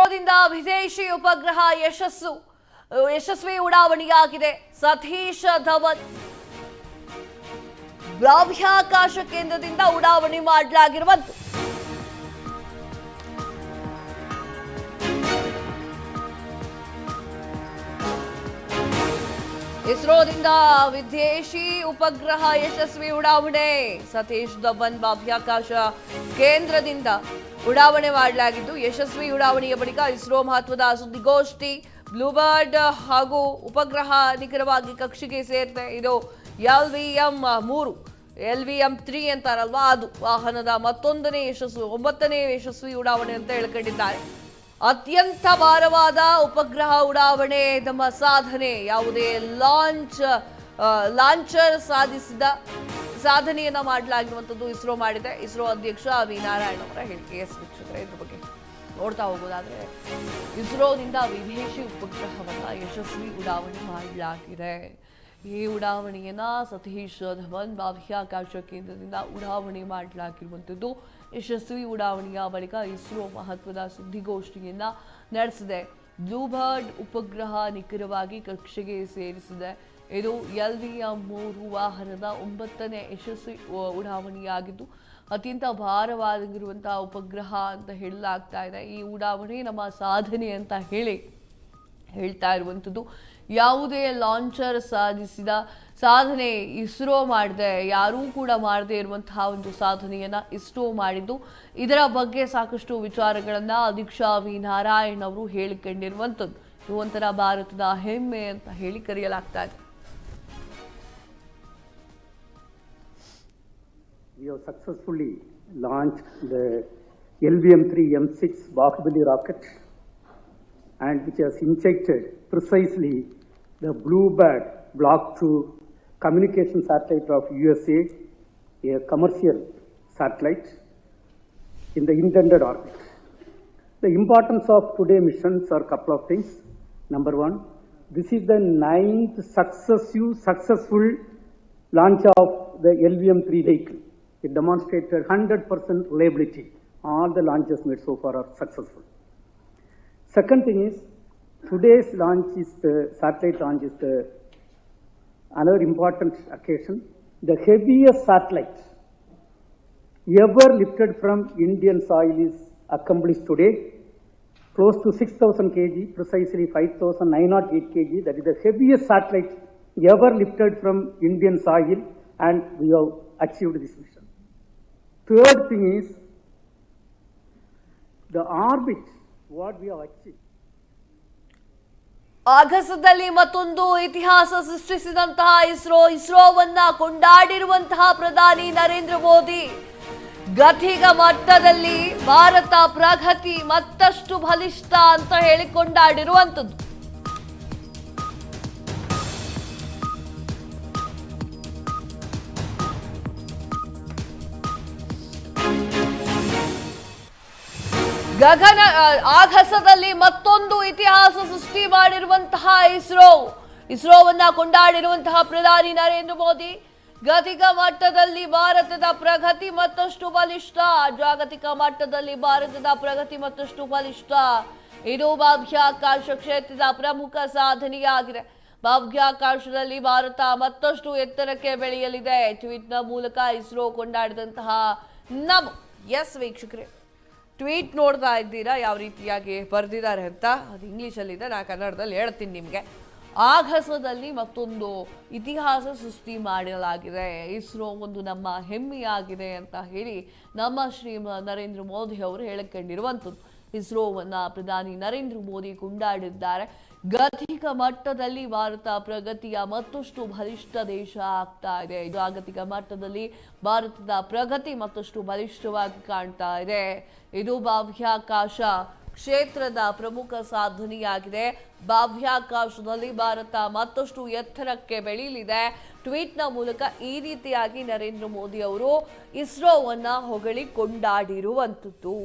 ಇಸ್ರೋದಿಂದ ವಿದೇಶಿ ಉಪಗ್ರಹ ಯಶಸ್ವಿ ಉಡಾವಣೆಯಾಗಿದೆ. ಸತೀಶ್ ಧವನ್ ಬಾಹ್ಯಾಕಾಶ ಕೇಂದ್ರದಿಂದ ಉಡಾವಣೆ ಮಾಡಲಾಗಿರುವಂತ ಇಸ್ರೋದಿಂದ ವಿದೇಶಿ ಉಪಗ್ರಹ ಯಶಸ್ವಿ ಉಡಾವಣೆ. ಸತೀಶ್ ಧವನ್ ಬಾಹ್ಯಾಕಾಶ ಕೇಂದ್ರದಿಂದ ಉಡಾವಣೆ ಮಾಡಲಾಗಿದ್ದು, ಯಶಸ್ವಿ ಉಡಾವಣೆಯ ಬಳಿಕ ಇಸ್ರೋ ಮಹತ್ವದ ಸುದ್ದಿಗೋಷ್ಠಿ. ಬ್ಲೂಬರ್ಡ್ ಹಾಗೂ ಉಪಗ್ರಹ ನಿಖರವಾಗಿ ಕಕ್ಷೆಗೆ ಸೇರಿದೆ. ಇದು LVM-3 ಅಂತಾರಲ್ವಾ, ಅದು ವಾಹನದ ಮತ್ತೊಂದನೇ ಯಶಸ್ವಿ 9ನೇ ಯಶಸ್ವಿ ಉಡಾವಣೆ ಅಂತ ಹೇಳ್ಕೊಂಡಿದ್ದಾರೆ. ಅತ್ಯಂತ ಭಾರವಾದ ಉಪಗ್ರಹ ಉಡಾವಣೆ ನಮ್ಮ ಸಾಧನೆ. ಯಾವುದೇ ಲಾಂಚರ್ ಸಾಧಿಸಿದ ಸಾಧನೆಯನ್ನ ಮಾಡಲಾಗಿರುವಂಥದ್ದು ಇಸ್ರೋ ಮಾಡಿದೆ. ಇಸ್ರೋ ಅಧ್ಯಕ್ಷ ವಿ ನಾರಾಯಣ್ ಅವರ ಹೇಳಿಕೆ. ವೀಕ್ಷಕರೇ, ಇದ್ರ ಬಗ್ಗೆ ನೋಡ್ತಾ ಹೋಗೋದಾದ್ರೆ, ಇಸ್ರೋದಿಂದ ವಿದೇಶಿ ಉಪಗ್ರಹವನ್ನ ಯಶಸ್ವಿ ಉಡಾವಣೆ ಮಾಡಲಾಗಿದೆ. ಈ ಉಡಾವಣೆಯನ್ನ ಸತೀಶ್ ಧವನ್ ಬಾಹ್ಯಾಕಾಶ ಕೇಂದ್ರದಿಂದ ಉಡಾವಣೆ ಮಾಡಲಾಗಿರುವಂಥದ್ದು. ಯಶಸ್ವಿ ಉಡಾವಣೆಯ ಬಳಿಕ ಇಸ್ರೋ ಮಹತ್ವದ ಸುದ್ದಿಗೋಷ್ಠಿಯನ್ನ ನಡೆಸಿದೆ. ಬ್ಲೂಬರ್ಡ್ ಉಪಗ್ರಹ ನಿಖರವಾಗಿ ಕಕ್ಷೆಗೆ ಸೇರಿಸಿದೆ. ಇದು LVM-3 ವಾಹನದ 9ನೇ ಯಶಸ್ವಿ ಉಡಾವಣೆಯಾಗಿದ್ದು, ಅತ್ಯಂತ ಭಾರವಾಗಿರುವಂತಹ ಉಪಗ್ರಹ ಅಂತ ಹೇಳಲಾಗ್ತಾ ಇದೆ. ಈ ಉಡಾವಣೆ ನಮ್ಮ ಸಾಧನೆ ಅಂತ ಹೇಳ್ತಾ ಇರುವಂಥದ್ದು. ಯಾವುದೇ ಲಾಂಚರ್ ಸಾಧಿಸಿದ ಸಾಧನೆ ಇಸ್ರೋ ಮಾಡಿದೆ. ಯಾರೂ ಕೂಡ ಮಾಡದೇ ಇರುವಂತಹ ಒಂದು ಸಾಧನೆಯನ್ನ ಇಸ್ರೋ ಮಾಡಿದ್ದು. ಇದರ ಬಗ್ಗೆ ಸಾಕಷ್ಟು ವಿಚಾರಗಳನ್ನ ಅಧ್ಯಕ್ಷ ವಿ ನಾರಾಯಣ್ ಅವರು ಹೇಳಿಕೊಂಡಿರುವಂಥದ್ದು. ಇದು ಒಂಥರ ಭಾರತದ ಹೆಮ್ಮೆ ಅಂತ ಹೇಳಿ ಕರೆಯಲಾಗ್ತಾ ಇದೆ. We have successfully launched the LVM-3 M6 Bahubali rocket, and which has injected precisely the Bluebird Block 2 communication satellite of USA, a commercial satellite, in the intended orbit. The importance of today's missions are a couple of things. Number one, this is the 9th successful launch of the LVM-3 vehicle. It demonstrated 100% reliability. All the launches made so far are successful. Second thing is, today's launch is the satellite launch is another important occasion. The heaviest satellite ever lifted from Indian soil is accomplished today, close to 6,000 kg, precisely 5,908 kg. That is the heaviest satellite ever lifted from Indian soil, and we have achieved this mission. Third thing is the orbit, what we have achieved. ಆಗಸದಲ್ಲಿ ಮತ್ತೊಂದು ಇತಿಹಾಸ ಸೃಷ್ಟಿಸಿದಂತಹ ಇಸ್ರೋವನ್ನ ಕೊಂಡಾಡಿರುವಂತಹ ಪ್ರಧಾನಿ ನರೇಂದ್ರ ಮೋದಿ. ಗತಿಗ ಮಟ್ಟದಲ್ಲಿ ಭಾರತ ಪ್ರಗತಿ ಮತ್ತಷ್ಟು ಬಲಿಷ್ಠ ಅಂತ ಹೇಳಿ ಕೊಂಡಾಡಿರುವಂಥದ್ದು. ಆಗಸದಲ್ಲಿ ಮತ್ತೊಂದು ಇತಿಹಾಸ ಸೃಷ್ಟಿ ಮಾಡಿರುವಂತಹ ಇಸ್ರೋವನ್ನ ಕೊಂಡಾಡಿರುವಂತಹ ಪ್ರಧಾನಿ ನರೇಂದ್ರ ಮೋದಿ. ಗತಿಗ ಮಟ್ಟದಲ್ಲಿ ಭಾರತದ ಪ್ರಗತಿ ಮತ್ತಷ್ಟು ಬಲಿಷ್ಠ. ಜಾಗತಿಕ ಮಟ್ಟದಲ್ಲಿ ಭಾರತದ ಪ್ರಗತಿ ಮತ್ತಷ್ಟು ಬಲಿಷ್ಠ. ಇದು ಬಾಹ್ಯಾಕಾಶ ಕ್ಷೇತ್ರದ ಪ್ರಮುಖ ಸಾಧನೆಯಾಗಿದೆ. ಬಾಹ್ಯಾಕಾಶದಲ್ಲಿ ಭಾರತ ಮತ್ತಷ್ಟು ಎತ್ತರಕ್ಕೆ ಬೆಳೆಯಲಿದೆ. ಟ್ವೀಟ್ನ ಮೂಲಕ ಇಸ್ರೋ ಕೊಂಡಾಡಿದಂತಹ ವೀಕ್ಷಕರೇ, ಟ್ವೀಟ್ ನೋಡ್ತಾ ಇದ್ದೀರಾ ಯಾವ ರೀತಿಯಾಗಿ ಬರೆದಿದ್ದಾರೆ ಅಂತ. ಅದು ಇಂಗ್ಲೀಷಲ್ಲಿದೆ, ನಾನು ಕನ್ನಡದಲ್ಲಿ ಹೇಳ್ತೀನಿ ನಿಮಗೆ. ಆಗಸದಲ್ಲಿ ಮತ್ತೊಂದು ಇತಿಹಾಸ ಸೃಷ್ಟಿ ಮಾಡಲಾಗಿದೆ. ಇಸ್ರೋ ಒಂದು ನಮ್ಮ ಹೆಮ್ಮೆಯಾಗಿದೆ ಅಂತ ಹೇಳಿ ನಮ್ಮ ಶ್ರೀ ನರೇಂದ್ರ ಮೋದಿ ಅವರು ಹೇಳಿಕೊಂಡಿರುವಂಥದ್ದು. ಇಸ್ರೋವನ್ನ ಪ್ರಧಾನಿ ನರೇಂದ್ರ ಮೋದಿ ಕೊಂಡಾಡಿದ್ದಾರೆ. ಗತಿಕ ಮಟ್ಟದಲ್ಲಿ ಭಾರತ ಪ್ರಗತಿಯ ಮತ್ತಷ್ಟು ಬಲಿಷ್ಠ ದೇಶ ಆಗ್ತಾ ಇದೆ. ಜಾಗತಿಕ ಮಟ್ಟದಲ್ಲಿ ಭಾರತದ ಪ್ರಗತಿ ಮತ್ತಷ್ಟು ಬಲಿಷ್ಠವಾಗಿ ಕಾಣ್ತಾ ಇದೆ. ಇದು ಬಾಹ್ಯಾಕಾಶ ಕ್ಷೇತ್ರದ ಪ್ರಮುಖ ಸಾಧನೆಯಾಗಿದೆ. ಬಾಹ್ಯಾಕಾಶದಲ್ಲಿ ಭಾರತ ಮತ್ತಷ್ಟು ಎತ್ತರಕ್ಕೆ ಬೆಳೀಲಿದೆ. ಟ್ವೀಟ್ನ ಮೂಲಕ ಈ ರೀತಿಯಾಗಿ ನರೇಂದ್ರ ಮೋದಿ ಅವರು ಇಸ್ರೋವನ್ನ ಹೊಗಳಿ ಕೊಂಡಾಡಿರುವಂಥದ್ದು.